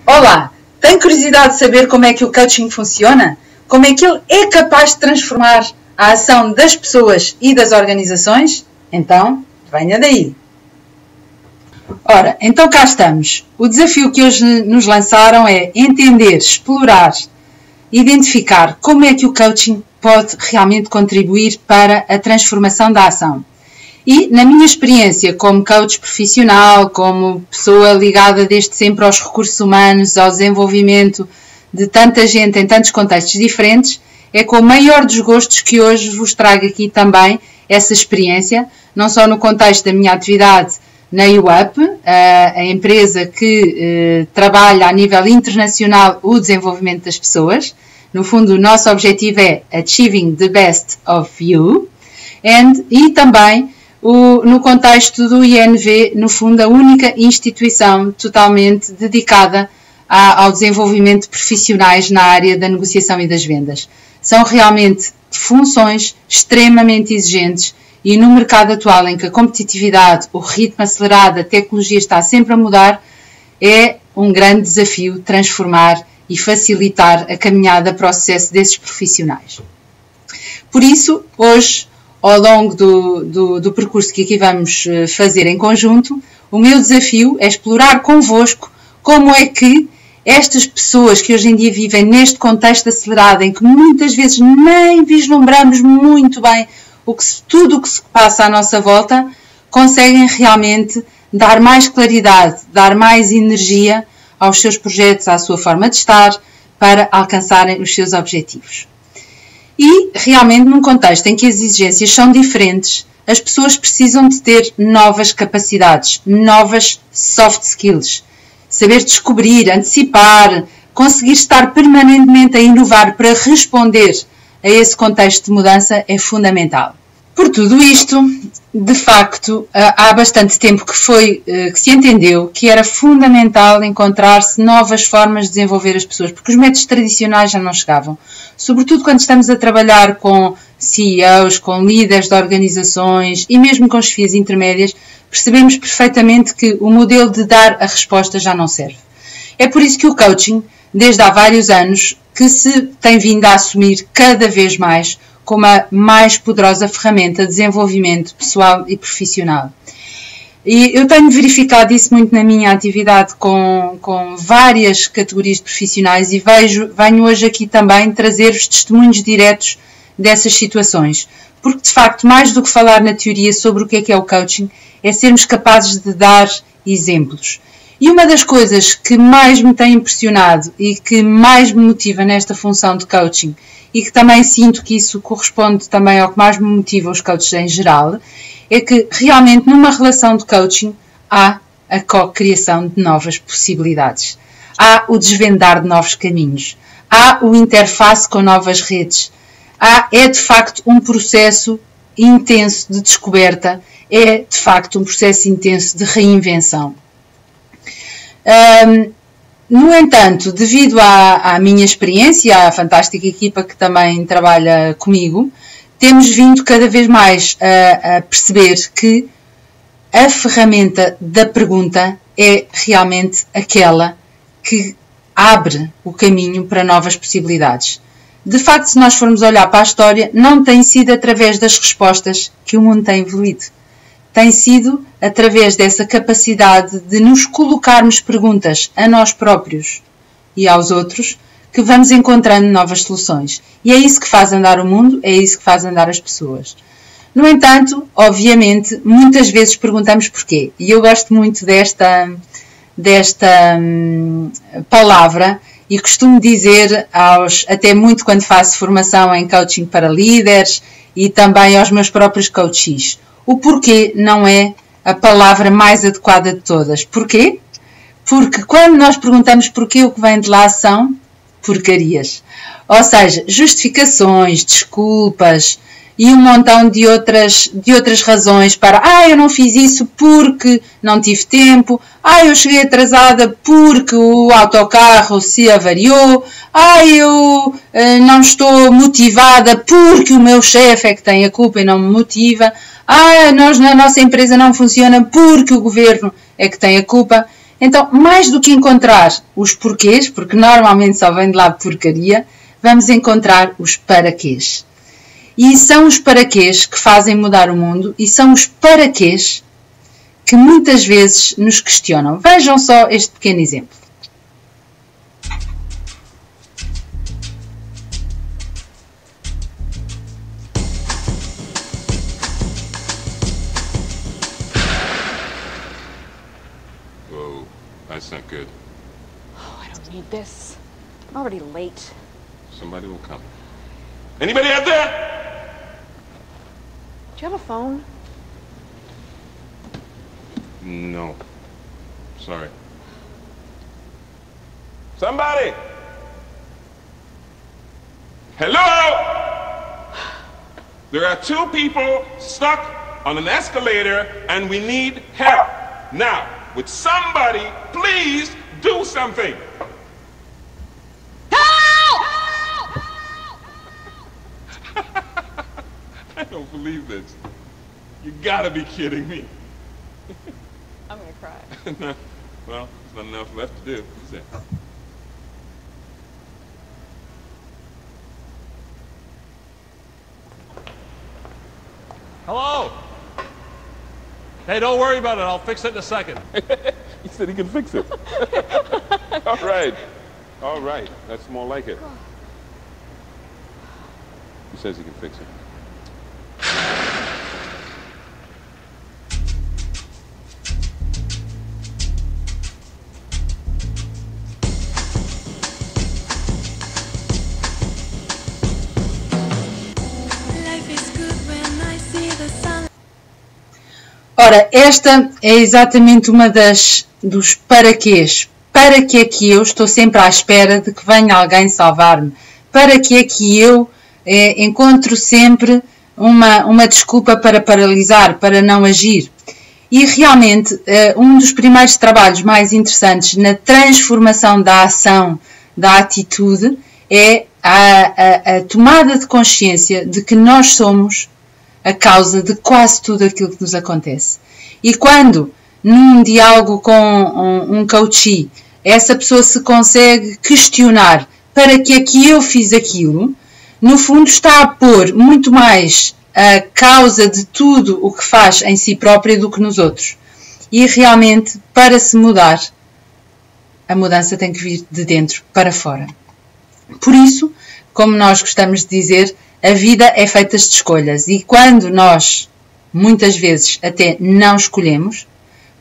Olá, tem curiosidade de saber como é que o coaching funciona? Como é que ele é capaz de transformar a ação das pessoas e das organizações? Então, venha daí! Ora, então cá estamos. O desafio que hoje nos lançaram é entender, explorar, identificar como é que o coaching pode realmente contribuir para a transformação da ação. E, na minha experiência como coach profissional, como pessoa ligada desde sempre aos recursos humanos, ao desenvolvimento de tanta gente em tantos contextos diferentes, é com o maior dos gostos que hoje vos trago aqui também essa experiência, não só no contexto da minha atividade na UP, a empresa que trabalha a nível internacional o desenvolvimento das pessoas. No fundo, o nosso objetivo é Achieving the Best of You, e também no contexto do INV, no fundo, a única instituição totalmente dedicada ao desenvolvimento de profissionais na área da negociação e das vendas. São realmente funções extremamente exigentes e no mercado atual em que a competitividade, o ritmo acelerado, a tecnologia está sempre a mudar, é um grande desafio transformar e facilitar a caminhada para o sucesso desses profissionais. Por isso, hoje, ao longo do percurso que aqui vamos fazer em conjunto, o meu desafio é explorar convosco como é que estas pessoas que hoje em dia vivem neste contexto acelerado, em que muitas vezes nem vislumbramos muito bem tudo o que se passa à nossa volta, conseguem realmente dar mais claridade, dar mais energia aos seus projetos, à sua forma de estar, para alcançarem os seus objetivos. E, realmente, num contexto em que as exigências são diferentes, as pessoas precisam de ter novas capacidades, novas soft skills. Saber descobrir, antecipar, conseguir estar permanentemente a inovar para responder a esse contexto de mudança é fundamental. Por tudo isto, de facto, há bastante tempo que se entendeu que era fundamental encontrar-se novas formas de desenvolver as pessoas, porque os métodos tradicionais já não chegavam. Sobretudo quando estamos a trabalhar com CEOs, com líderes de organizações e mesmo com chefias intermédias, percebemos perfeitamente que o modelo de dar a resposta já não serve. É por isso que o coaching, desde há vários anos, que se tem vindo a assumir cada vez mais como a mais poderosa ferramenta de desenvolvimento pessoal e profissional. E eu tenho verificado isso muito na minha atividade com várias categorias de profissionais e venho hoje aqui também trazer-vos testemunhos diretos dessas situações. Porque, de facto, mais do que falar na teoria sobre o que é o coaching, é sermos capazes de dar exemplos. E uma das coisas que mais me tem impressionado e que mais me motiva nesta função de coaching, e que também sinto que isso corresponde também ao que mais me motiva os coaches em geral, é que realmente numa relação de coaching há a co-criação de novas possibilidades. Há o desvendar de novos caminhos. Há o interface com novas redes. É de facto um processo intenso de descoberta. É de facto um processo intenso de reinvenção. No entanto, devido à minha experiência, à fantástica equipa que também trabalha comigo, temos vindo cada vez mais a perceber que a ferramenta da pergunta é realmente aquela que abre o caminho para novas possibilidades. De facto, se nós formos olhar para a história, não tem sido através das respostas que o mundo tem evoluído. Tem sido através dessa capacidade de nos colocarmos perguntas a nós próprios e aos outros que vamos encontrando novas soluções. E é isso que faz andar o mundo, é isso que faz andar as pessoas. No entanto, obviamente, muitas vezes perguntamos porquê. E eu gosto muito desta palavra e costumo dizer até muito quando faço formação em coaching para líderes e também aos meus próprios coaches. O porquê não é a palavra mais adequada de todas. Porquê? Porque quando nós perguntamos porquê, o que vem de lá são porcarias. Ou seja, justificações, desculpas e um montão de outras razões para eu não fiz isso porque não tive tempo, eu cheguei atrasada porque o autocarro se avariou, eu não estou motivada porque o meu chefe é que tem a culpa e não me motiva, a nossa empresa não funciona porque o governo é que tem a culpa. Então, mais do que encontrar os porquês, porque normalmente só vem de lá de porcaria, vamos encontrar os paraquês. E são os paraquês que fazem mudar o mundo e são os paraquês que muitas vezes nos questionam. Vejam só este pequeno exemplo. Whoa, that's not good. Oh, I don't need this. I'm already late. Somebody will come. Anybody out there? Do you have a phone? No. Sorry. Somebody! Hello? There are 2 people stuck on an escalator and we need help. Now, would somebody please do something? I don't believe this. You gotta be kidding me. I'm gonna cry. No. Well, there's not enough left to do, is there? Hello? Hey, don't worry about it. I'll fix it in a second. He said he can fix it. All right. All right. That's more like it. He says he can fix it. Ora, esta é exatamente uma dos paraquês. Para que é que eu estou sempre à espera de que venha alguém salvar-me? Para que é que eu encontro sempre uma desculpa para paralisar, para não agir? E realmente, um dos primeiros trabalhos mais interessantes na transformação da ação, da atitude, é a tomada de consciência de que nós somos a causa de quase tudo aquilo que nos acontece. E quando, num diálogo com um coachee, essa pessoa se consegue questionar para que é que eu fiz aquilo, no fundo está a pôr muito mais a causa de tudo o que faz em si própria do que nos outros. E realmente, para se mudar, a mudança tem que vir de dentro para fora. Por isso, como nós gostamos de dizer, a vida é feita de escolhas e quando nós, muitas vezes, até não escolhemos,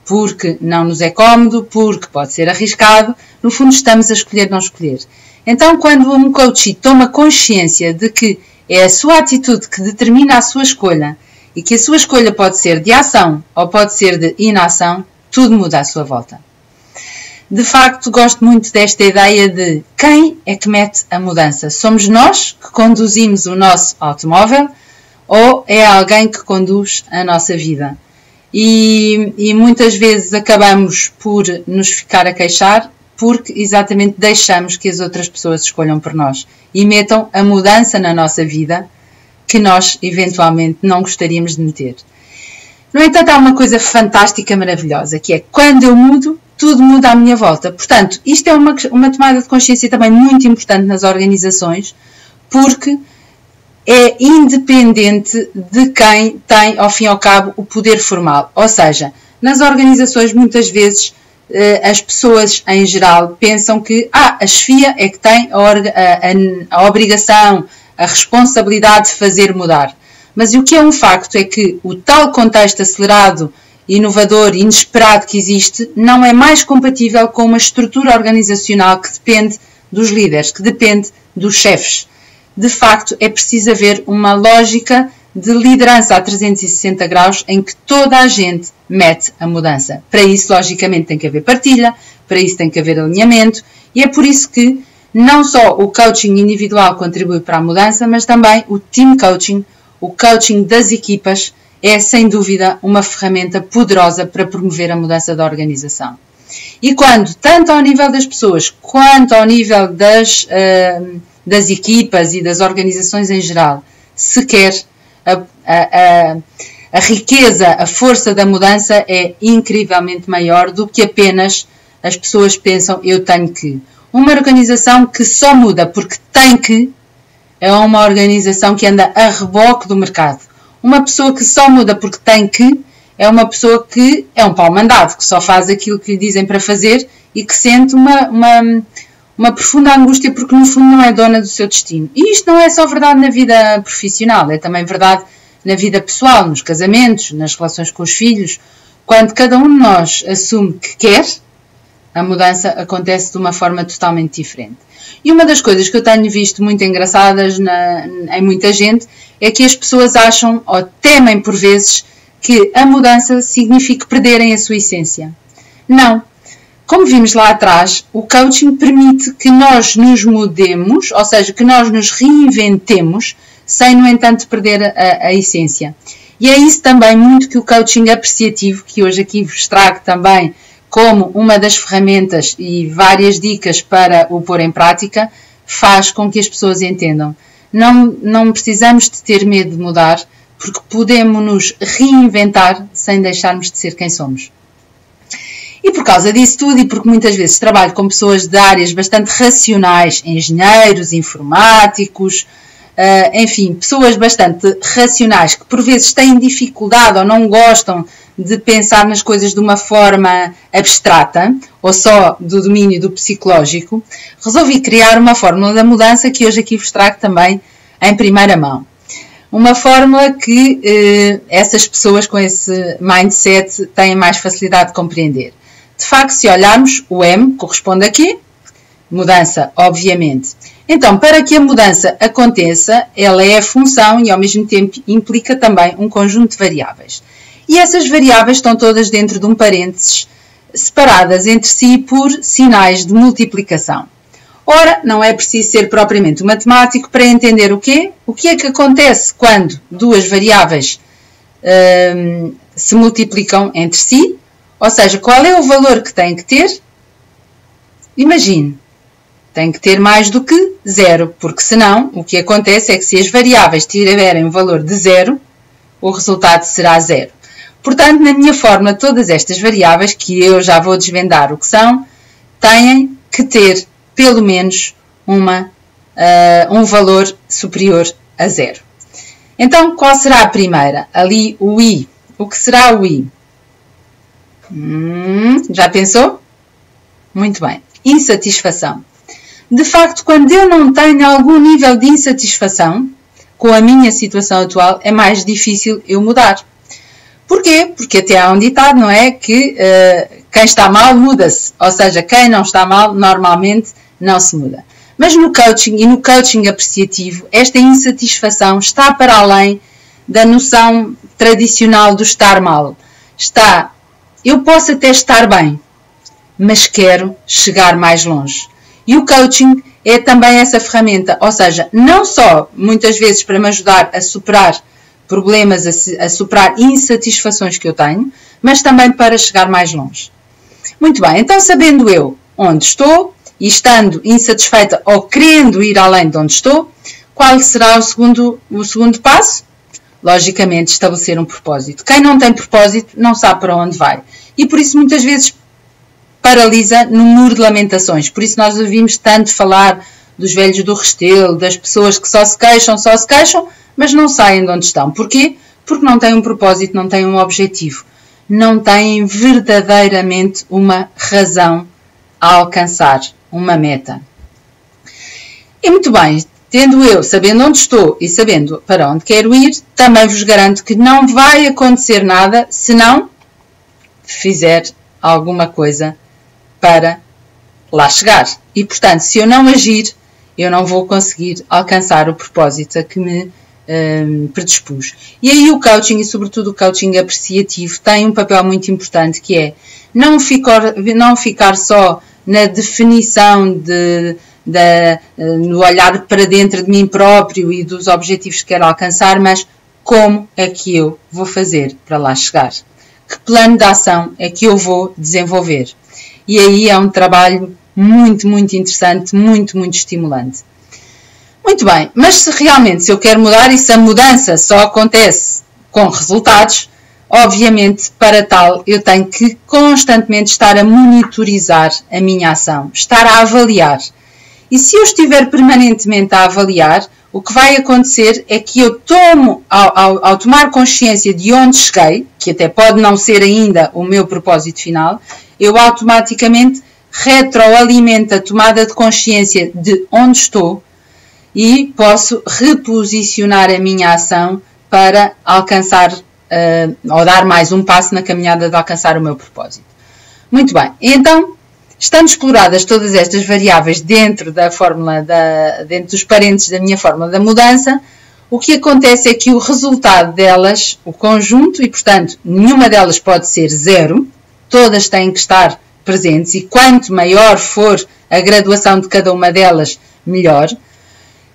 porque não nos é cómodo, porque pode ser arriscado, no fundo estamos a escolher não escolher. Então, quando um coach toma consciência de que é a sua atitude que determina a sua escolha e que a sua escolha pode ser de ação ou pode ser de inação, tudo muda à sua volta. De facto, gosto muito desta ideia de quem é que mete a mudança? Somos nós que conduzimos o nosso automóvel ou é alguém que conduz a nossa vida? E muitas vezes acabamos por nos ficar a queixar porque exatamente deixamos que as outras pessoas escolham por nós e metam a mudança na nossa vida que nós eventualmente não gostaríamos de meter. No entanto, há uma coisa fantástica, maravilhosa, que é quando eu mudo, tudo muda à minha volta. Portanto, isto é uma tomada de consciência também muito importante nas organizações, porque é independente de quem tem, ao fim e ao cabo, o poder formal. Ou seja, nas organizações, muitas vezes, as pessoas, em geral, pensam que a chefia é que tem a obrigação, a responsabilidade de fazer mudar. Mas o que é um facto é que o tal contexto acelerado, inovador e inesperado que existe não é mais compatível com uma estrutura organizacional que depende dos líderes, que depende dos chefes. De facto, é preciso haver uma lógica de liderança a 360 graus em que toda a gente mete a mudança. Para isso, logicamente, tem que haver partilha, para isso tem que haver alinhamento e é por isso que não só o coaching individual contribui para a mudança, mas também o team coaching, o coaching das equipas, é sem dúvida uma ferramenta poderosa para promover a mudança da organização. E quando, tanto ao nível das pessoas, quanto ao nível das equipas e das organizações em geral, se quer, a riqueza, a força da mudança é incrivelmente maior do que apenas as pessoas pensam eu tenho que. Uma organização que só muda porque tem que é uma organização que anda a reboque do mercado. Uma pessoa que só muda porque tem que é uma pessoa que é um pau mandado, que só faz aquilo que lhe dizem para fazer e que sente uma profunda angústia porque no fundo não é dona do seu destino. E isto não é só verdade na vida profissional, é também verdade na vida pessoal, nos casamentos, nas relações com os filhos. Quando cada um de nós assume que quer, a mudança acontece de uma forma totalmente diferente. E uma das coisas que eu tenho visto muito engraçadas em muita gente é que as pessoas acham ou temem por vezes que a mudança significa perderem a sua essência. Não. Como vimos lá atrás, o coaching permite que nós nos mudemos, ou seja, que nós nos reinventemos, sem, no entanto, perder a essência. E é isso também muito que o coaching apreciativo, que hoje aqui vos trago também como uma das ferramentas e várias dicas para o pôr em prática, faz com que as pessoas entendam. Não precisamos de ter medo de mudar, porque podemos nos reinventar sem deixarmos de ser quem somos. E por causa disso tudo, e porque muitas vezes trabalho com pessoas de áreas bastante racionais, engenheiros, informáticos, enfim, pessoas bastante racionais que por vezes têm dificuldade ou não gostam de pensar nas coisas de uma forma abstrata ou só do domínio do psicológico, resolvi criar uma fórmula da mudança que hoje aqui vos trago também em primeira mão. Uma fórmula que essas pessoas com esse mindset têm mais facilidade de compreender. De facto, se olharmos, o M corresponde a quê? Mudança, obviamente. Então, para que a mudança aconteça, ela é a função e ao mesmo tempo implica também um conjunto de variáveis. E essas variáveis estão todas dentro de um parênteses, separadas entre si por sinais de multiplicação. Ora, não é preciso ser propriamente um matemático para entender o quê? O que é que acontece quando duas variáveis se multiplicam entre si? Ou seja, qual é o valor que tem que ter? Imagine, tem que ter mais do que 0, porque senão o que acontece é que se as variáveis tiverem um valor de 0, o resultado será 0. Portanto, na minha fórmula, todas estas variáveis, que eu já vou desvendar o que são, têm que ter pelo menos um valor superior a 0. Então, qual será a primeira? Ali o I. O que será o I? Já pensou? Muito bem. Insatisfação. De facto, quando eu não tenho algum nível de insatisfação com a minha situação atual, é mais difícil eu mudar. Porquê? Porque até há um ditado, não é? Que quem está mal muda-se. Ou seja, quem não está mal, normalmente não se muda. Mas no coaching e no coaching apreciativo, esta insatisfação está para além da noção tradicional do estar mal. Eu posso até estar bem, mas quero chegar mais longe. E o coaching é também essa ferramenta, ou seja, não só muitas vezes para me ajudar a superar problemas, a superar insatisfações que eu tenho, mas também para chegar mais longe. Muito bem, então sabendo eu onde estou e estando insatisfeita ou querendo ir além de onde estou, qual será o segundo passo? Logicamente, estabelecer um propósito. Quem não tem propósito não sabe para onde vai. E por isso muitas vezes paralisa no muro de lamentações. Por isso nós ouvimos tanto falar dos velhos do Restelo, das pessoas que só se queixam, mas não saem de onde estão. Porquê? Porque não têm um propósito, não têm um objetivo. Não têm verdadeiramente uma razão a alcançar, uma meta. E muito bem, sabendo onde estou e sabendo para onde quero ir, também vos garanto que não vai acontecer nada se não fizer alguma coisa para lá chegar. E, portanto, se eu não agir, eu não vou conseguir alcançar o propósito a que me predispus. E aí o coaching, e sobretudo o coaching apreciativo, tem um papel muito importante, que é não ficar só na definição no olhar para dentro de mim próprio e dos objetivos que quero alcançar, mas como é que eu vou fazer para lá chegar? Que plano de ação é que eu vou desenvolver? E aí é um trabalho muito, muito interessante, muito, muito estimulante. Muito bem, mas se eu quero mudar e se a mudança só acontece com resultados, Obviamente, para tal, eu tenho que constantemente estar a monitorizar a minha ação, estar a avaliar. E se eu estiver permanentemente a avaliar, o que vai acontecer é que eu tomo, ao tomar consciência de onde cheguei, que até pode não ser ainda o meu propósito final, eu automaticamente retroalimento a tomada de consciência de onde estou e posso reposicionar a minha ação para alcançar ou dar mais um passo na caminhada de alcançar o meu propósito. Muito bem, então, estando exploradas todas estas variáveis dentro da fórmula, dentro dos parênteses da minha fórmula da mudança, o que acontece é que o resultado delas, o conjunto, e portanto, nenhuma delas pode ser zero, todas têm que estar presentes, e quanto maior for a graduação de cada uma delas, melhor,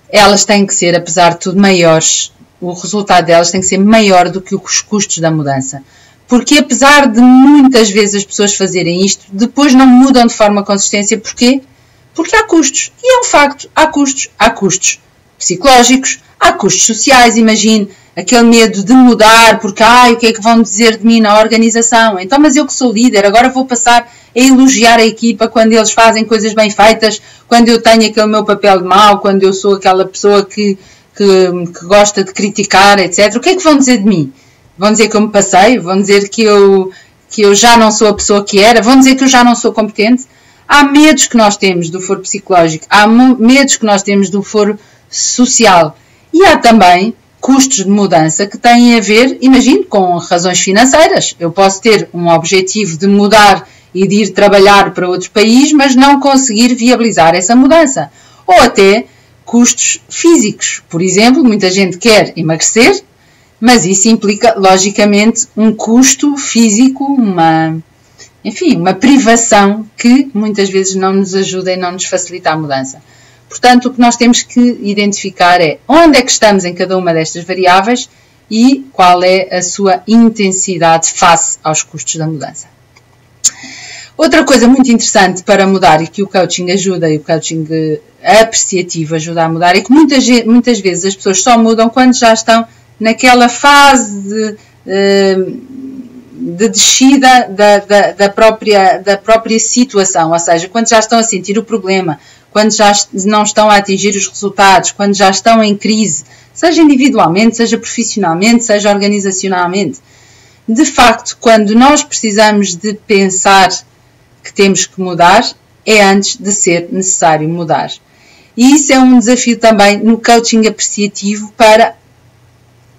elas têm que ser, apesar de tudo, maiores. O resultado delas tem que ser maior do que os custos da mudança. Porque apesar de muitas vezes as pessoas fazerem isto, depois não mudam de forma consistente. Porquê? Porque há custos. E é um facto, há custos. Há custos psicológicos, há custos sociais, imagine, aquele medo de mudar, porque o que é que vão dizer de mim na organização? Então, mas eu que sou líder, agora vou passar a elogiar a equipa quando eles fazem coisas bem feitas, quando eu tenho aquele meu papel de mau, quando eu sou aquela pessoa que gosta de criticar, etc. O que é que vão dizer de mim? Vão dizer que eu me passei? Vão dizer que eu já não sou a pessoa que era? Vão dizer que eu já não sou competente? Há medos que nós temos do foro psicológico, há medos que nós temos do foro social. E há também custos de mudança que têm a ver, imagino, com razões financeiras. Eu posso ter um objetivo de mudar e de ir trabalhar para outro país, mas não conseguir viabilizar essa mudança. Ou até custos físicos. Por exemplo, muita gente quer emagrecer, mas isso implica, logicamente, um custo físico, uma privação que muitas vezes não nos ajuda e não nos facilita a mudança. Portanto, o que nós temos que identificar é onde é que estamos em cada uma destas variáveis e qual é a sua intensidade face aos custos da mudança. Outra coisa muito interessante para mudar e que o coaching ajuda, e o coaching apreciativo ajuda a mudar, é que muitas vezes as pessoas só mudam quando já estão naquela fase de descida da própria situação, ou seja, quando já estão a sentir o problema, quando já não estão a atingir os resultados, quando já estão em crise, seja individualmente, seja profissionalmente, seja organizacionalmente. De facto, quando nós precisamos de pensar que temos que mudar, é antes de ser necessário mudar. E isso é um desafio também no coaching apreciativo para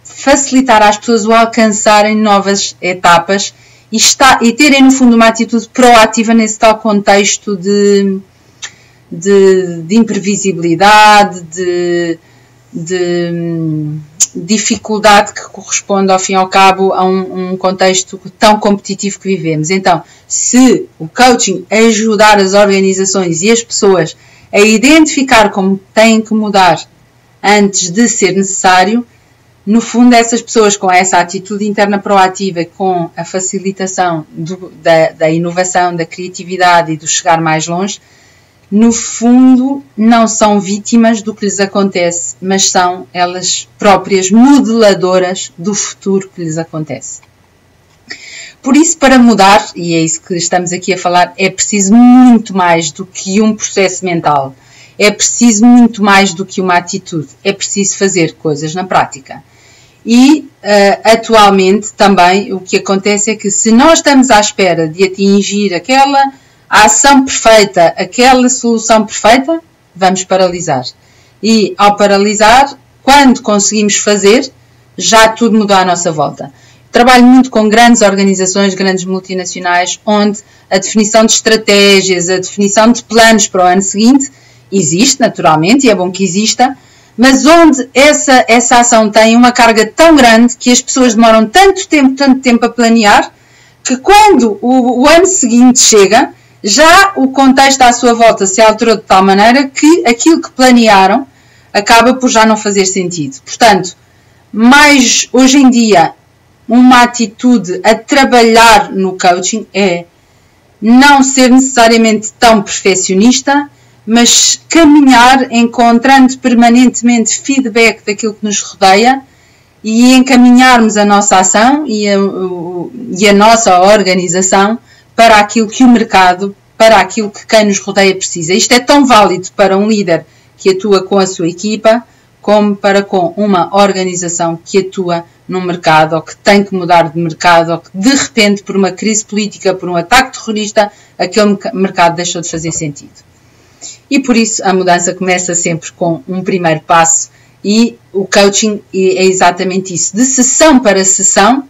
facilitar às pessoas o alcançarem novas etapas e terem, no fundo, uma atitude proativa nesse tal contexto de imprevisibilidade, de dificuldade que corresponde, ao fim e ao cabo, a um contexto tão competitivo que vivemos. Então, se o coaching ajudar as organizações e as pessoas a identificar como têm que mudar antes de ser necessário, no fundo, essas pessoas com essa atitude interna proativa, com a facilitação da inovação, da criatividade e do chegar mais longe, no fundo, não são vítimas do que lhes acontece, mas são elas próprias modeladoras do futuro que lhes acontece. Por isso, para mudar, e é isso que estamos aqui a falar, é preciso muito mais do que um processo mental. É preciso muito mais do que uma atitude. É preciso fazer coisas na prática. E, atualmente, também, o que acontece é que se nós estamos à espera de atingir aquela ação perfeita, aquela solução perfeita, vamos paralisar. E, ao paralisar, quando conseguimos fazer, já tudo mudou à nossa volta. Trabalho muito com grandes organizações, grandes multinacionais, onde a definição de estratégias, a definição de planos para o ano seguinte existe, naturalmente, e é bom que exista, mas onde essa ação tem uma carga tão grande que as pessoas demoram tanto tempo a planear, que quando o ano seguinte chega, já o contexto à sua volta se alterou de tal maneira que aquilo que planearam acaba por já não fazer sentido. Portanto, mais hoje em dia, uma atitude a trabalhar no coaching é não ser necessariamente tão perfeccionista, mas caminhar encontrando permanentemente feedback daquilo que nos rodeia e encaminharmos a nossa ação e a nossa organização para aquilo que o mercado, para aquilo que quem nos rodeia precisa. Isto é tão válido para um líder que atua com a sua equipa, como para com uma organização que atua num mercado, ou que tem que mudar de mercado, ou que de repente, por uma crise política, por um ataque terrorista, aquele mercado deixou de fazer sentido. E por isso a mudança começa sempre com um primeiro passo, e o coaching é exatamente isso. De sessão para sessão,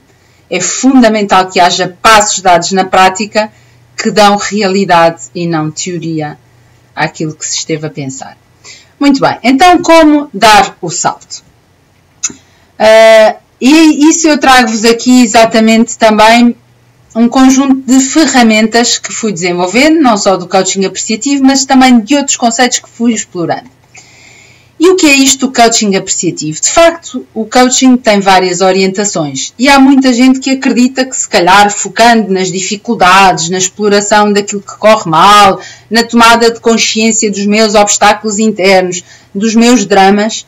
é fundamental que haja passos dados na prática que dão realidade e não teoria àquilo que se esteve a pensar. Muito bem, então como dar o salto? E isso eu trago-vos aqui exatamente também um conjunto de ferramentas que fui desenvolvendo, não só do coaching apreciativo, mas também de outros conceitos que fui explorando. E o que é isto do coaching apreciativo? De facto, o coaching tem várias orientações e há muita gente que acredita que, se calhar, focando nas dificuldades, na exploração daquilo que corre mal, na tomada de consciência dos meus obstáculos internos, dos meus dramas,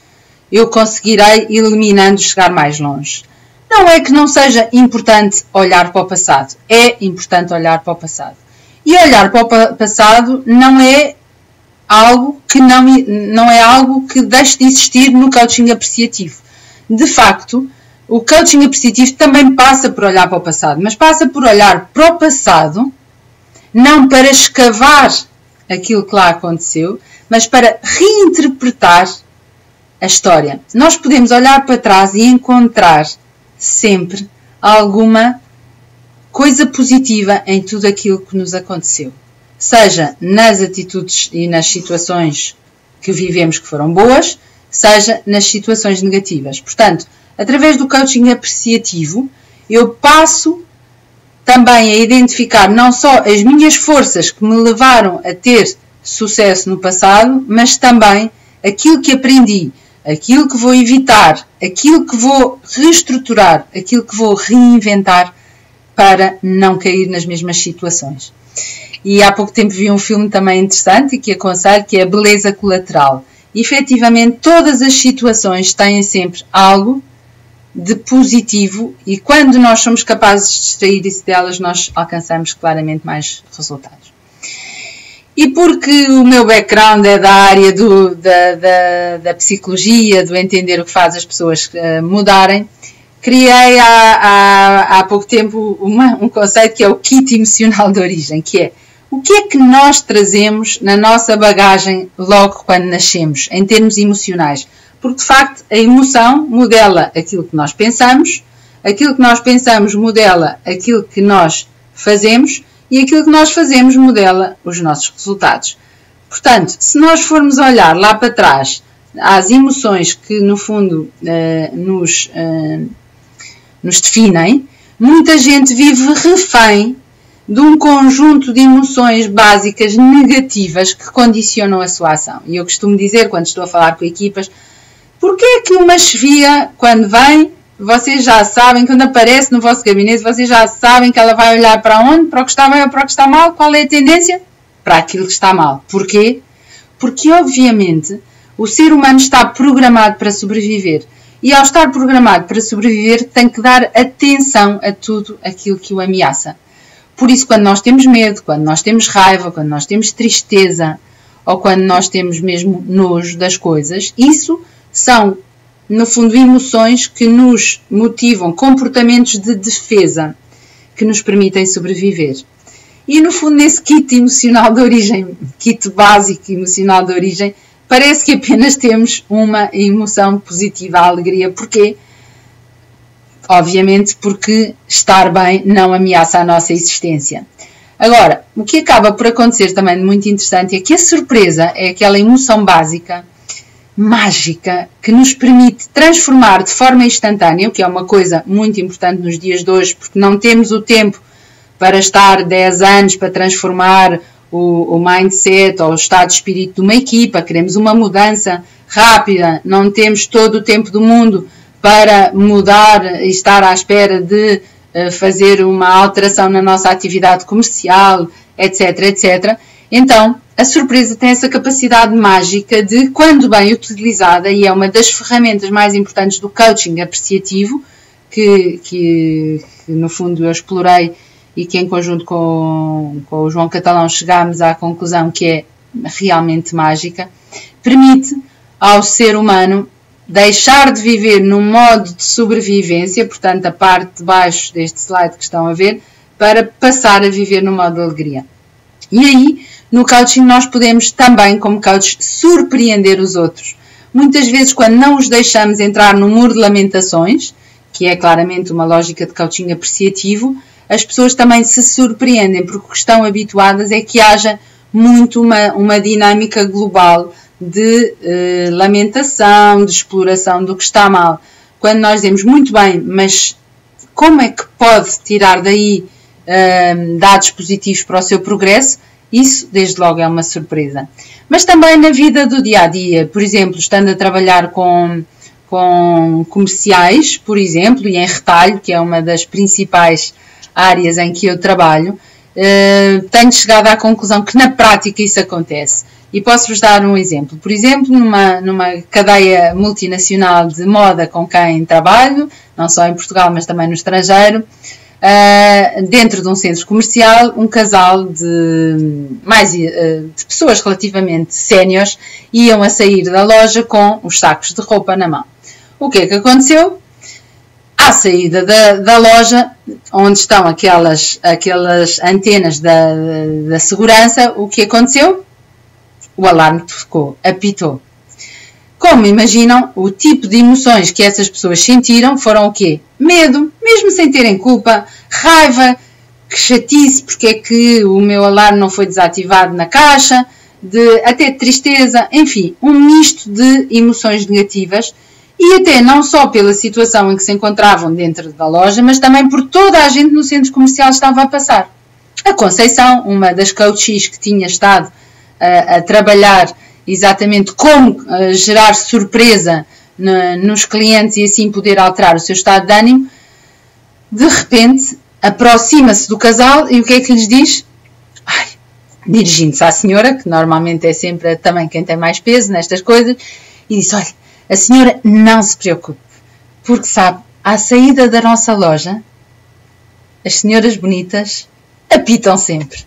eu conseguirei, eliminando, chegar mais longe. Não é que não seja importante olhar para o passado. É importante olhar para o passado. E olhar para o passado não é algo que deixe de existir no coaching apreciativo. De facto, o coaching apreciativo também passa por olhar para o passado, mas passa por olhar para o passado não para escavar aquilo que lá aconteceu, mas para reinterpretar a história. Nós podemos olhar para trás e encontrar sempre alguma coisa positiva em tudo aquilo que nos aconteceu. Seja nas atitudes e nas situações que vivemos que foram boas, seja nas situações negativas. Portanto, através do coaching apreciativo, eu passo também a identificar não só as minhas forças que me levaram a ter sucesso no passado, mas também aquilo que aprendi, aquilo que vou evitar, aquilo que vou reestruturar, aquilo que vou reinventar para não cair nas mesmas situações. E há pouco tempo vi um filme também interessante e que aconselho, que é A Beleza Colateral. E, efetivamente, todas as situações têm sempre algo de positivo e quando nós somos capazes de extrair-se delas, nós alcançamos claramente mais resultados. E porque o meu background é da área da psicologia, do entender o que faz as pessoas mudarem, criei há pouco tempo um conceito que é o kit emocional de origem, que é o que é que nós trazemos na nossa bagagem logo quando nascemos, em termos emocionais. Porque, de facto, a emoção modela aquilo que nós pensamos modela aquilo que nós fazemos e aquilo que nós fazemos modela os nossos resultados. Portanto, se nós formos olhar lá para trás às emoções que, no fundo, nos definem, muita gente vive refém de um conjunto de emoções básicas negativas que condicionam a sua ação. E eu costumo dizer, quando estou a falar com equipas, porque é que uma chefia, quando vem, vocês já sabem, quando aparece no vosso gabinete, vocês já sabem que ela vai olhar para onde? Para o que está bem ou para o que está mal? Qual é a tendência? Para aquilo que está mal. Porquê? Porque, obviamente, o ser humano está programado para sobreviver. E ao estar programado para sobreviver, tem que dar atenção a tudo aquilo que o ameaça. Por isso, quando nós temos medo, quando nós temos raiva, quando nós temos tristeza, ou quando nós temos mesmo nojo das coisas, isso são, no fundo, emoções que nos motivam, comportamentos de defesa, que nos permitem sobreviver. E, no fundo, nesse kit emocional de origem, kit básico emocional de origem, parece que apenas temos uma emoção positiva, a alegria. Porquê? Obviamente porque estar bem não ameaça a nossa existência. Agora, o que acaba por acontecer também de muito interessante é que a surpresa é aquela emoção básica, mágica, que nos permite transformar de forma instantânea, o que é uma coisa muito importante nos dias de hoje, porque não temos o tempo para estar 10 anos para transformar o mindset ou o estado de espírito de uma equipa, queremos uma mudança rápida, não temos todo o tempo do mundo para mudar e estar à espera de fazer uma alteração na nossa atividade comercial, etc, etc. Então, a surpresa tem essa capacidade mágica de, quando bem utilizada, e é uma das ferramentas mais importantes do coaching apreciativo, que no fundo eu explorei e que em conjunto com o João Catalão chegámos à conclusão que é realmente mágica, permite ao ser humano deixar de viver num modo de sobrevivência, portanto a parte de baixo deste slide que estão a ver, para passar a viver no modo de alegria. E aí, no coaching, nós podemos também, como coach, surpreender os outros. Muitas vezes, quando não os deixamos entrar no muro de lamentações, que é claramente uma lógica de coaching apreciativo, as pessoas também se surpreendem, porque o que estão habituadas é que haja muito uma dinâmica global de lamentação, de exploração do que está mal. Quando nós dizemos muito bem, mas como é que pode tirar daí dados positivos para o seu progresso? Isso, desde logo, é uma surpresa. Mas também na vida do dia-a-dia, por exemplo, estando a trabalhar com comerciais, por exemplo, e em retalho, que é uma das principais áreas em que eu trabalho, tenho chegado à conclusão que na prática isso acontece. E posso-vos dar um exemplo. Por exemplo, numa cadeia multinacional de moda com quem trabalho, não só em Portugal, mas também no estrangeiro, dentro de um centro comercial, um casal de pessoas relativamente séniores iam a sair da loja com os sacos de roupa na mão. O que é que aconteceu? À saída da loja, onde estão aquelas antenas da segurança, o que aconteceu? O alarme tocou, apitou. Como imaginam, o tipo de emoções que essas pessoas sentiram foram o quê? Medo, mesmo sem terem culpa, raiva, que chatice, porque é que o meu alarme não foi desativado na caixa, até tristeza, enfim, um misto de emoções negativas, e até não só pela situação em que se encontravam dentro da loja, mas também por toda a gente no centro comercial estava a passar. A Conceição, uma das coaches que tinha estado a trabalhar exatamente como gerar surpresa nos clientes e assim poder alterar o seu estado de ânimo, de repente aproxima-se do casal e o que é que lhes diz? Dirigindo-se à senhora, que normalmente é sempre também quem tem mais peso nestas coisas, e diz, olha, a senhora não se preocupe, porque sabe, à saída da nossa loja, as senhoras bonitas apitam sempre.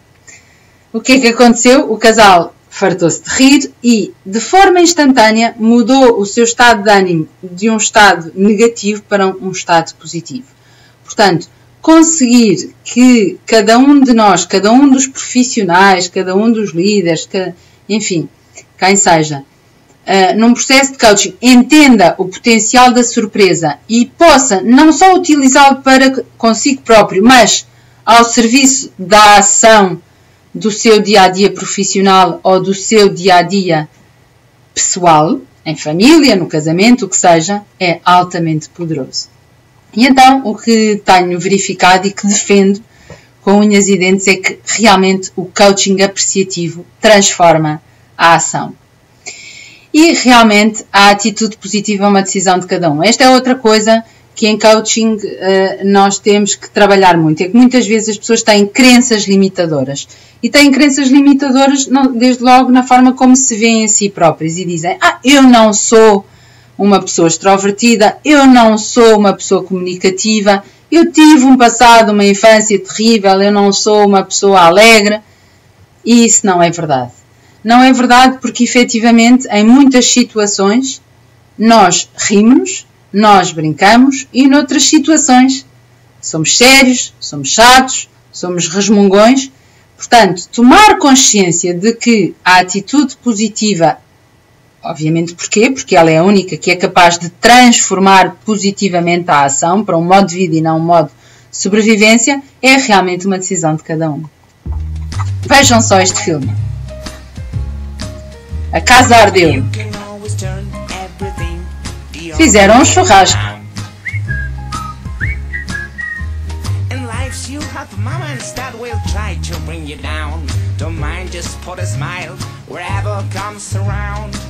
O que é que aconteceu? O casal fartou-se de rir e, de forma instantânea, mudou o seu estado de ânimo de um estado negativo para um estado positivo. Portanto, conseguir que cada um de nós, cada um dos profissionais, cada um dos líderes, enfim, quem seja, num processo de coaching, entenda o potencial da surpresa e possa não só utilizá-lo para consigo próprio, mas ao serviço da ação do seu dia-a-dia profissional ou do seu dia-a-dia pessoal, em família, no casamento, o que seja, é altamente poderoso. E então, o que tenho verificado e que defendo com unhas e dentes é que realmente o coaching apreciativo transforma a ação. E realmente a atitude positiva é uma decisão de cada um. Esta é outra coisa que em coaching nós temos que trabalhar muito. É que muitas vezes as pessoas têm crenças limitadoras. E têm crenças limitadoras desde logo na forma como se veem a si próprias. E dizem, eu não sou uma pessoa extrovertida, eu não sou uma pessoa comunicativa, eu tive um passado, uma infância terrível, eu não sou uma pessoa alegre. E isso não é verdade. Não é verdade porque, efetivamente, em muitas situações, nós rimos, nós brincamos e, noutras situações, somos sérios, somos chatos, somos resmungões. Portanto, tomar consciência de que a atitude positiva, obviamente porquê? Porque ela é a única que é capaz de transformar positivamente a ação para um modo de vida e não um modo de sobrevivência, é realmente uma decisão de cada um. Vejam só este filme. A casa ardeu. Fizeram um churrasco.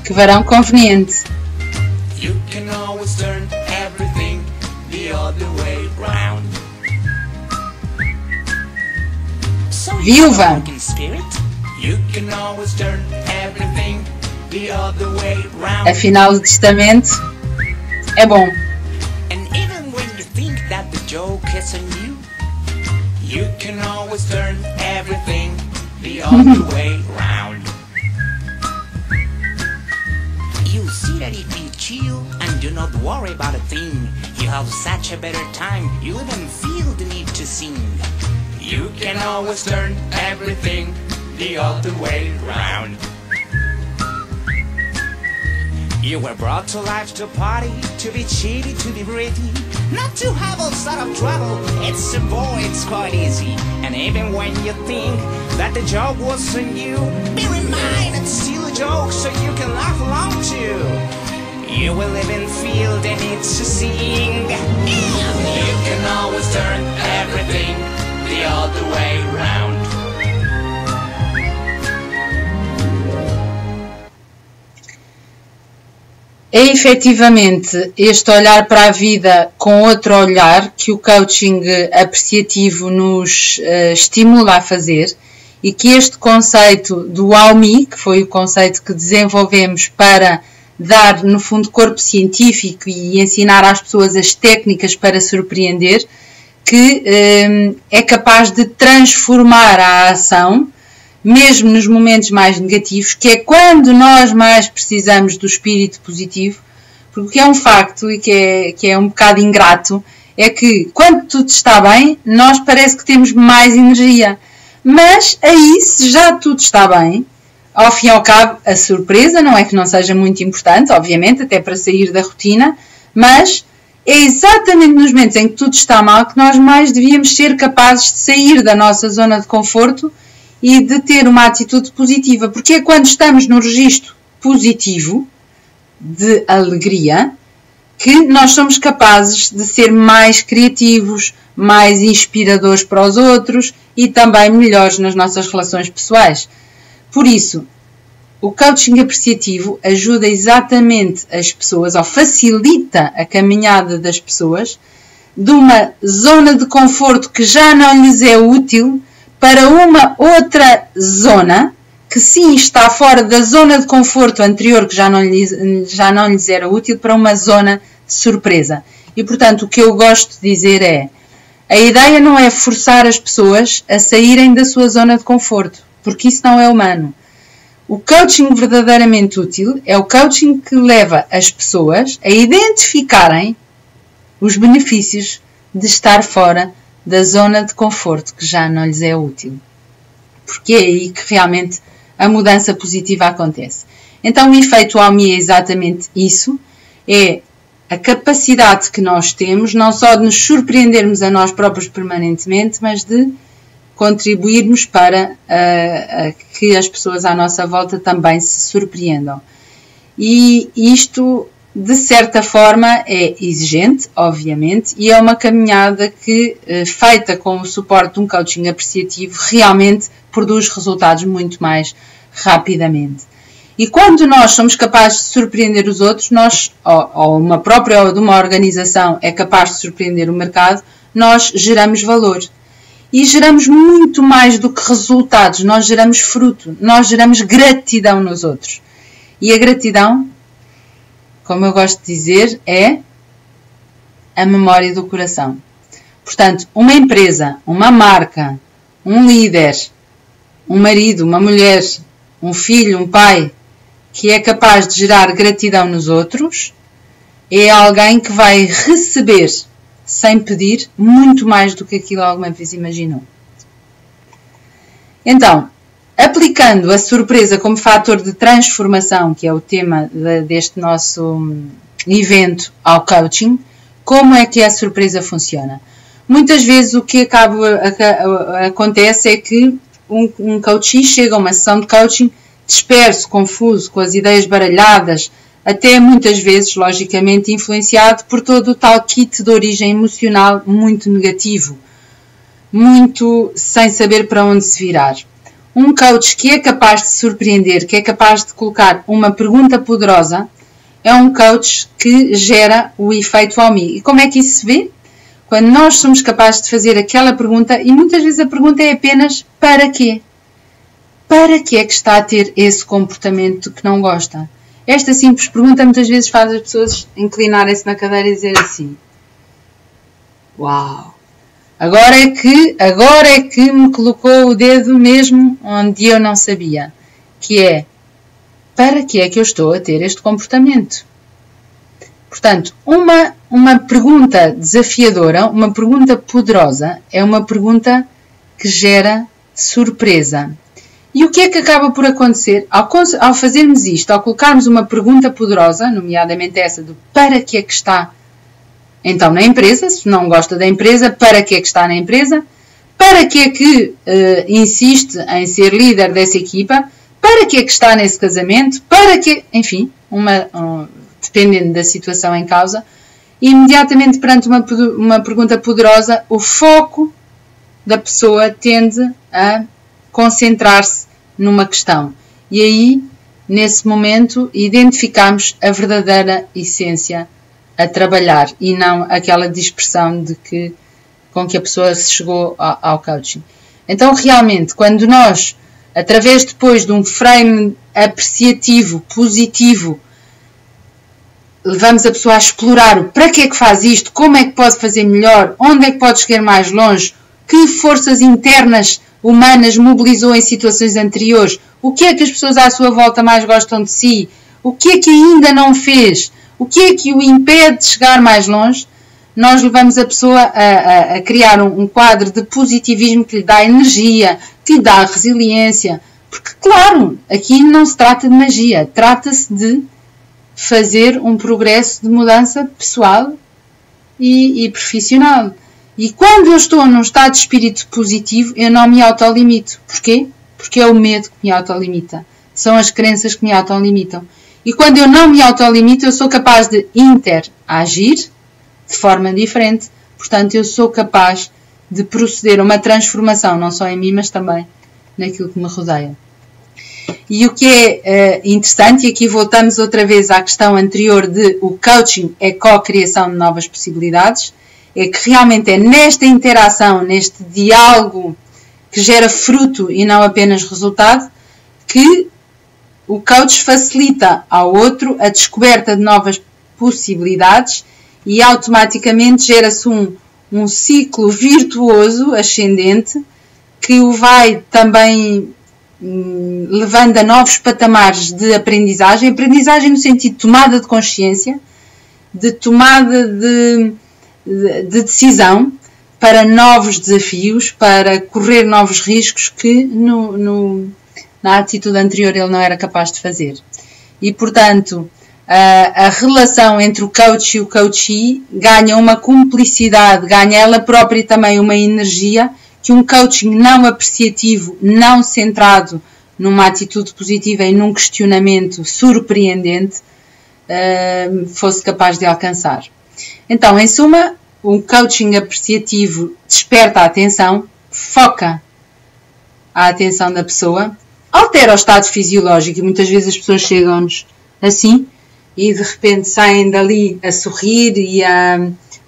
Que verão conveniente. Viúva. Afinal, o testamento é bom. You can always turn everything the other way round. You see that if you chill and do not worry about a thing, you have such a better time, you even feel the need to sing. You can always turn everything the other way round. You were brought to life to party, to be cheated, to be pretty, not to have a lot of trouble. It's simple, it's quite easy. And even when you think that the joke was on you, bear in mind it's still a joke, so you can laugh along too. You will even feel the need to sing. You can always turn everything the other way round. É efetivamente este olhar para a vida com outro olhar que o coaching apreciativo nos estimula a fazer, e que este conceito do Wow Me, que foi o conceito que desenvolvemos para dar, no fundo, corpo científico e ensinar às pessoas as técnicas para surpreender, que é capaz de transformar a ação, mesmo nos momentos mais negativos, que é quando nós mais precisamos do espírito positivo, porque o que é um facto e que é um bocado ingrato, é que quando tudo está bem, nós parece que temos mais energia. Mas aí, se já tudo está bem, ao fim e ao cabo, a surpresa não é que não seja muito importante, obviamente, até para sair da rotina, mas é exatamente nos momentos em que tudo está mal que nós mais devíamos ser capazes de sair da nossa zona de conforto e de ter uma atitude positiva, porque é quando estamos no registro positivo, de alegria, que nós somos capazes de ser mais criativos, mais inspiradores para os outros e também melhores nas nossas relações pessoais. Por isso, o coaching apreciativo ajuda exatamente as pessoas, ou facilita a caminhada das pessoas, de uma zona de conforto que já não lhes é útil, para uma outra zona que sim está fora da zona de conforto anterior, que já não lhes era útil, para uma zona de surpresa. E, portanto, o que eu gosto de dizer é, a ideia não é forçar as pessoas a saírem da sua zona de conforto, porque isso não é humano. O coaching verdadeiramente útil é o coaching que leva as pessoas a identificarem os benefícios de estar fora da zona de conforto que já não lhes é útil. Porque é aí que realmente a mudança positiva acontece. Então o efeito Wow Me é exatamente isso, é a capacidade que nós temos, não só de nos surpreendermos a nós próprios permanentemente, mas de contribuirmos para que as pessoas à nossa volta também se surpreendam. E isto, de certa forma, é exigente, obviamente, e é uma caminhada que, feita com o suporte de um coaching apreciativo, realmente produz resultados muito mais rapidamente. E quando nós somos capazes de surpreender os outros, nós, ou uma própria ou de uma organização é capaz de surpreender o mercado, nós geramos valor. E geramos muito mais do que resultados, nós geramos fruto, nós geramos gratidão nos outros. E a gratidão, como eu gosto de dizer, é a memória do coração. Portanto, uma empresa, uma marca, um líder, um marido, uma mulher, um filho, um pai, que é capaz de gerar gratidão nos outros, é alguém que vai receber, sem pedir, muito mais do que aquilo alguma vez imaginou. Então, aplicando a surpresa como fator de transformação, que é o tema deste nosso evento, ao coaching, como é que a surpresa funciona? Muitas vezes o que acontece é que um coachee chega a uma sessão de coaching disperso, confuso, com as ideias baralhadas, até muitas vezes, logicamente, influenciado por todo o tal kit de origem emocional muito negativo, muito sem saber para onde se virar. Um coach que é capaz de surpreender, que é capaz de colocar uma pergunta poderosa, é um coach que gera o efeito Wow Me. E como é que isso se vê? Quando nós somos capazes de fazer aquela pergunta, e muitas vezes a pergunta é apenas para quê? para que é que está a ter esse comportamento que não gosta? Esta simples pergunta muitas vezes faz as pessoas inclinarem-se na cadeira e dizer assim: uau, agora é que me colocou o dedo mesmo onde eu não sabia, que é, para que é que eu estou a ter este comportamento? Portanto, uma pergunta desafiadora, uma pergunta poderosa, é uma pergunta que gera surpresa. E o que é que acaba por acontecer? Ao fazermos isto, ao colocarmos uma pergunta poderosa, nomeadamente essa do para que é que está então na empresa, se não gosta da empresa, para que é que está na empresa, para que é que insiste em ser líder dessa equipa, para que é que está nesse casamento, para que, enfim, dependendo da situação em causa, imediatamente perante uma pergunta poderosa, o foco da pessoa tende a concentrar-se numa questão. E aí, nesse momento, identificamos a verdadeira essência a trabalhar e não aquela dispersão com que a pessoa se chegou ao coaching. Então, realmente, quando nós, através depois de um frame apreciativo, positivo, levamos a pessoa a explorar o para que é que faz isto, como é que pode fazer melhor, onde é que pode chegar mais longe, que forças internas humanas mobilizou em situações anteriores, o que é que as pessoas à sua volta mais gostam de si, o que é que ainda não fez, o que é que o impede de chegar mais longe, nós levamos a pessoa a criar um quadro de positivismo que lhe dá energia, que lhe dá resiliência, porque, claro, aqui não se trata de magia, trata-se de fazer um progresso de mudança pessoal e profissional. E quando eu estou num estado de espírito positivo, eu não me autolimito. Porquê? Porque é o medo que me autolimita. São as crenças que me autolimitam. E quando eu não me autolimito, eu sou capaz de interagir de forma diferente. Portanto, eu sou capaz de proceder a uma transformação, não só em mim, mas também naquilo que me rodeia. E o que é interessante, e aqui voltamos outra vez à questão anterior de o coaching é co-criação de novas possibilidades, é que realmente é nesta interação, neste diálogo que gera fruto e não apenas resultado, que o coach facilita ao outro a descoberta de novas possibilidades e automaticamente gera-se um ciclo virtuoso ascendente que o vai também levando a novos patamares de aprendizagem no sentido de tomada de consciência, de tomada de decisão para novos desafios, para correr novos riscos que na atitude anterior ele não era capaz de fazer. E, portanto, a relação entre o coach e o coachee ganha uma cumplicidade, ganha ela própria também uma energia que um coaching não apreciativo, não centrado numa atitude positiva e num questionamento surpreendente fosse capaz de alcançar. Então, em suma, um coaching apreciativo desperta a atenção, foca a atenção da pessoa, altera o estado fisiológico e muitas vezes as pessoas chegam-nos assim e de repente saem dali a sorrir e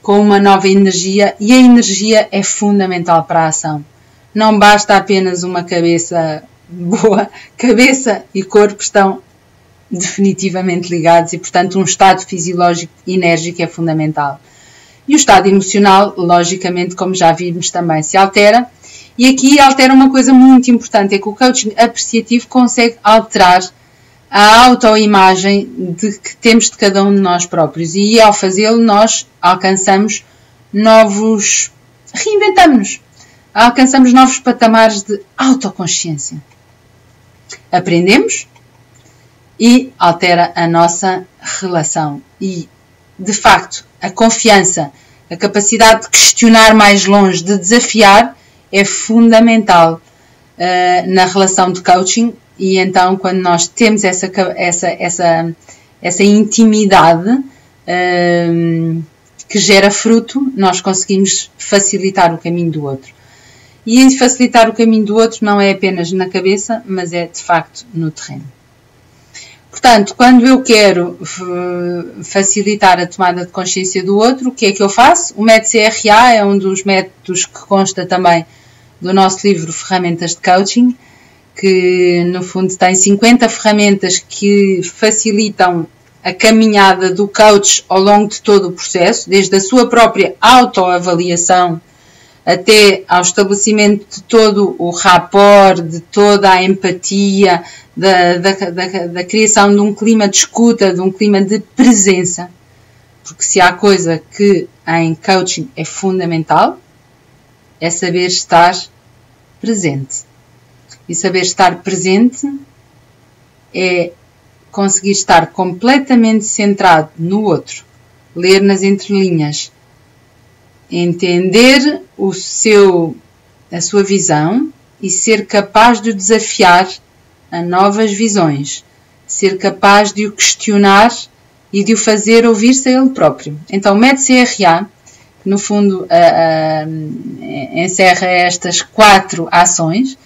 com uma nova energia, e a energia é fundamental para a ação. Não basta apenas uma cabeça boa, cabeça e corpo estão definitivamente ligados e, portanto, um estado fisiológico enérgico é fundamental. E o estado emocional, logicamente, como já vimos, também se altera. E aqui altera uma coisa muito importante, é que o coaching apreciativo consegue alterar a autoimagem que temos de cada um de nós próprios. E ao fazê-lo, nós alcançamos reinventamos-nos, alcançamos novos patamares de autoconsciência. Aprendemos e altera a nossa relação. E, de facto, a confiança, a capacidade de questionar mais longe, de desafiar, é fundamental na relação de coaching. E então, quando nós temos essa intimidade que gera fruto, nós conseguimos facilitar o caminho do outro. E facilitar o caminho do outro não é apenas na cabeça, mas é de facto no terreno. Portanto, quando eu quero facilitar a tomada de consciência do outro, o que é que eu faço? O método CRA é um dos métodos que consta também do nosso livro Ferramentas de Coaching, que no fundo tem 50 ferramentas que facilitam a caminhada do coach ao longo de todo o processo, desde a sua própria autoavaliação até ao estabelecimento de todo o rapport, de toda a empatia, da criação de um clima de escuta, de um clima de presença. Porque se há coisa que em coaching é fundamental, é saber estar presente. E saber estar presente é conseguir estar completamente centrado no outro, ler nas entrelinhas, entender a sua visão e ser capaz de o desafiar a novas visões, ser capaz de o questionar e de o fazer ouvir-se a ele próprio. Então, o método CRA, que no fundo encerra estas 4 ações,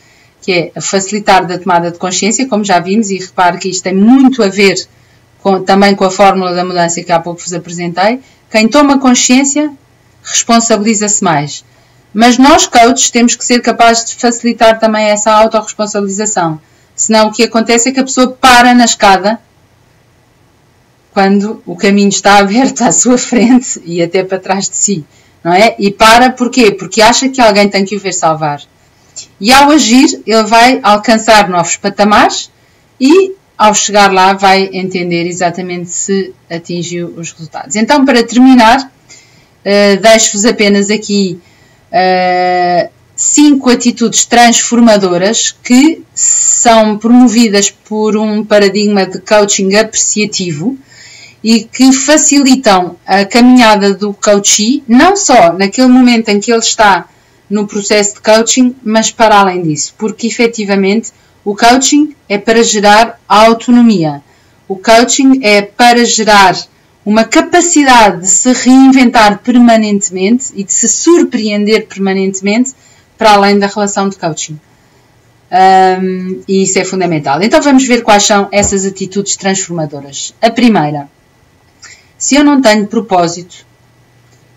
que é a facilitar da tomada de consciência, como já vimos, e repare que isto tem muito a ver também com a fórmula da mudança que há pouco vos apresentei. Quem toma consciência responsabiliza-se mais. Mas nós, coaches, temos que ser capazes de facilitar também essa autorresponsabilização. Senão o que acontece é que a pessoa para na escada quando o caminho está aberto à sua frente e até para trás de si, não é? E para porquê? Porque acha que alguém tem que o ver salvar. E ao agir, ele vai alcançar novos patamares e, ao chegar lá, vai entender exatamente se atingiu os resultados. Então, para terminar, deixo-vos apenas aqui 5 atitudes transformadoras que são promovidas por um paradigma de coaching apreciativo e que facilitam a caminhada do coachee, não só naquele momento em que ele está no processo de coaching, mas para além disso, porque efetivamente o coaching é para gerar autonomia. O coaching é para gerar uma capacidade de se reinventar permanentemente e de se surpreender permanentemente para além da relação de coaching. E isso é fundamental. Então vamos ver quais são essas atitudes transformadoras. A primeira, se eu não tenho propósito,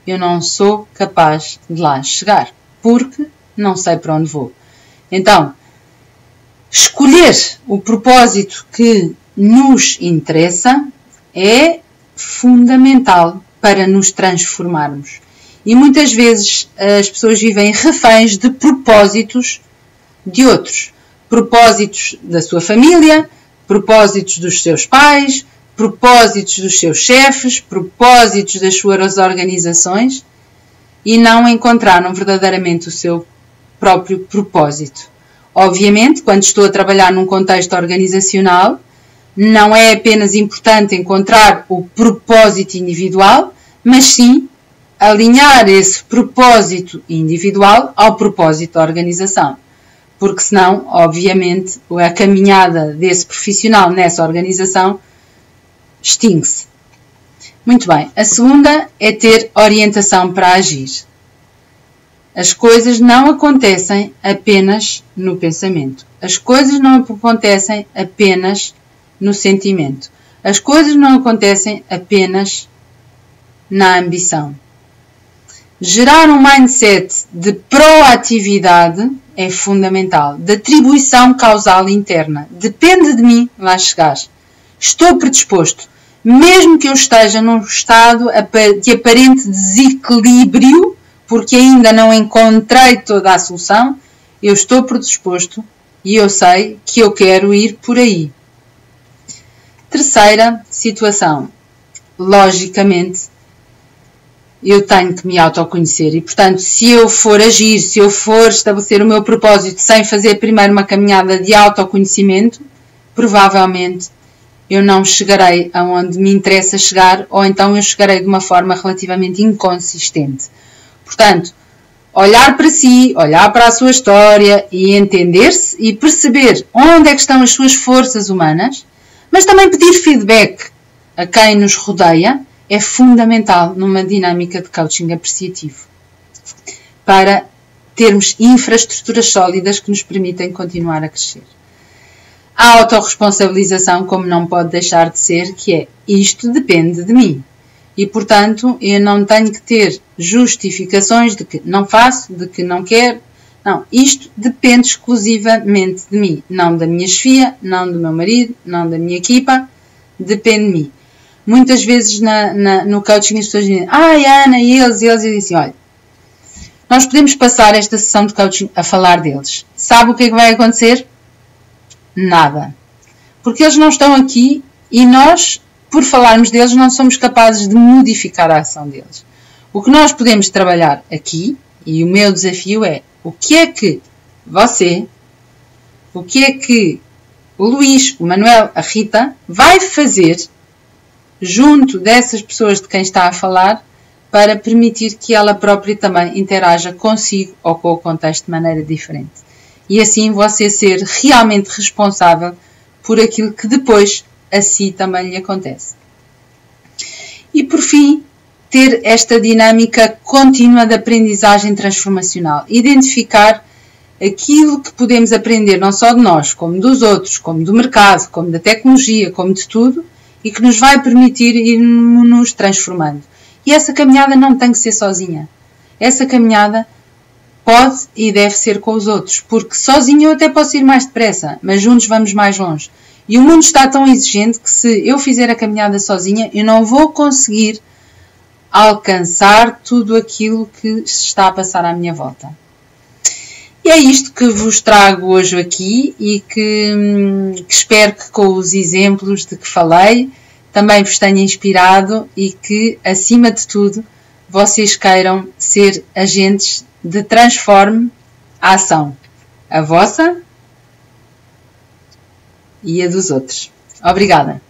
eu não sou capaz de lá chegar, porque não sei para onde vou. Então, escolher o propósito que nos interessa é fundamental para nos transformarmos. E muitas vezes as pessoas vivem reféns de propósitos de outros. Propósitos da sua família, propósitos dos seus pais, propósitos dos seus chefes, propósitos das suas organizações e não encontraram verdadeiramente o seu próprio propósito. Obviamente, quando estou a trabalhar num contexto organizacional, não é apenas importante encontrar o propósito individual, mas sim alinhar esse propósito individual ao propósito da organização. Porque senão, obviamente, a caminhada desse profissional nessa organização extingue-se. Muito bem. A segunda é ter orientação para agir. As coisas não acontecem apenas no pensamento. As coisas não acontecem apenas no sentimento. As coisas não acontecem apenas na ambição. Gerar um mindset de proatividade é fundamental. De atribuição causal interna. Depende de mim lá chegar. Estou predisposto. Mesmo que eu esteja num estado de aparente desequilíbrio, porque ainda não encontrei toda a solução, eu estou predisposto e eu sei que eu quero ir por aí. Terceira situação. Logicamente, eu tenho que me autoconhecer e, portanto, se eu for agir, se eu for estabelecer o meu propósito sem fazer primeiro uma caminhada de autoconhecimento, provavelmente eu não chegarei aonde me interessa chegar, ou então eu chegarei de uma forma relativamente inconsistente. Portanto, olhar para si, olhar para a sua história e entender-se e perceber onde é que estão as suas forças humanas, mas também pedir feedback a quem nos rodeia é fundamental numa dinâmica de coaching apreciativo, para termos infraestruturas sólidas que nos permitem continuar a crescer. A autorresponsabilização, como não pode deixar de ser, que é isto depende de mim. E, portanto, eu não tenho que ter justificações de que não faço, de que não quero, Não, isto depende exclusivamente de mim, não da minha chefia, não do meu marido, não da minha equipa, depende de mim. Muitas vezes no coaching as pessoas dizem, Ana, eles, eu disse assim, olha, nós podemos passar esta sessão de coaching a falar deles. Sabe o que é que vai acontecer? Nada. Porque eles não estão aqui e nós, por falarmos deles, não somos capazes de modificar a ação deles. O que nós podemos trabalhar aqui, e o meu desafio é, o que é que você, o que é que o Luís, o Manuel, a Rita, vai fazer junto dessas pessoas de quem está a falar para permitir que ela própria também interaja consigo ou com o contexto de maneira diferente. E assim você ser realmente responsável por aquilo que depois a si também lhe acontece. E por fim, ter esta dinâmica contínua de aprendizagem transformacional. Identificar aquilo que podemos aprender não só de nós, como dos outros, como do mercado, como da tecnologia, como de tudo, e que nos vai permitir ir nos transformando. E essa caminhada não tem que ser sozinha. Essa caminhada pode e deve ser com os outros, porque sozinho eu até posso ir mais depressa, mas juntos vamos mais longe. E o mundo está tão exigente que se eu fizer a caminhada sozinha, eu não vou conseguir alcançar tudo aquilo que se está a passar à minha volta. E é isto que vos trago hoje aqui e que espero que com os exemplos de que falei também vos tenha inspirado e que, acima de tudo, vocês queiram ser agentes de transforme a ação. A vossa e a dos outros. Obrigada.